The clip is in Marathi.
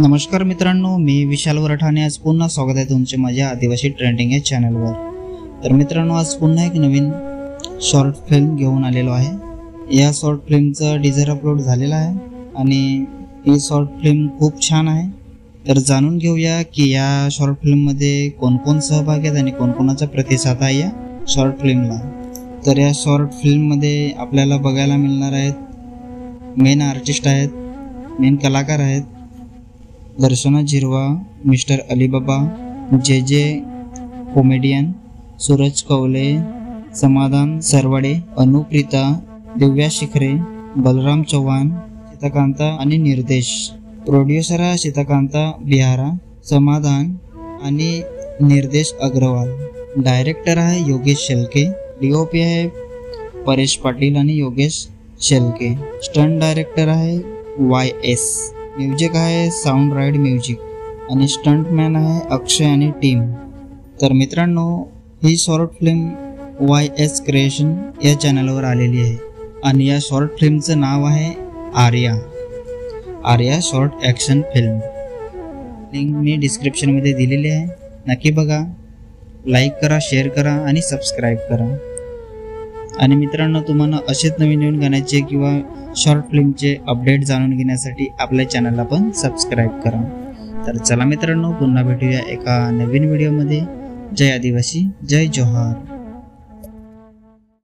नमस्कार मित्रांनो, मी विशाल वरठाणे आज पुन्हा स्वागत आहे तुमचे माझ्या आदिवासी ट्रेंडिंग या चॅनलवर। तर मित्रांनो, आज पुन्हा एक नवीन शॉर्ट फिल्म घेऊन आलेलो आहे। या शॉर्ट फिल्मचा टीजर अपलोड झालेला आहे आणि ही शॉर्ट फिल्म खूप छान आहे। तर जाणून घेऊया की या शॉर्ट फिल्म मध्ये कोण कोण सहभागी आहेत आणि कोणकोणाचा प्रतिसाद आहे या शॉर्ट फिल्मला। तर या शॉर्ट फिल्म मध्ये आपल्याला बघायला मिळणार आहेत मेन आर्टिस्ट आहेत, मेन कलाकार आहेत दर्शना झिरवा, मिस्टर अलीबाबा, जे कॉमेडियन, सूरज कौले, समाधान सरवडे, अनुप्रीता, दिव्या शिखरे, बलराम चव्हाण, सीताकांता आणि निर्देश। प्रोड्युसर आहे सीताकांता बिहारा, समाधान आणि निर्देश अग्रवाल। डायरेक्टर आहे योगेश शेलके, डीओपी आहे परेश पाटील आणि योगेश शेलके। स्टंट डायरेक्टर आहे YS, म्युझिक आहे साऊंड राईड म्युझिक आणि स्टंटमॅन आहे अक्षय आणि टीम। तर मित्रांनो, ही शॉर्ट फिल्म YS क्रिएशन या चॅनलवर आलेली आहे आणि या शॉर्ट फिल्मचं नाव आहे Arya short action film. Link मी डिस्क्रिप्शनमध्ये दिलेली आहे, नक्की बघा, लाईक करा, शेअर करा आणि सबस्क्राईब करा। आणि मित्रांनो, तुम्हाला असेच नवीन गाण्याचे किंवा शॉर्ट फिल्मचे अपडेट जाणून घेण्यासाठी आपल्या चॅनलला पण सबस्क्राईब करा। तर चला मित्रांनो, पुन्हा भेटूया एका नवीन व्हिडिओमध्ये। जय आदिवासी, जय जोहार।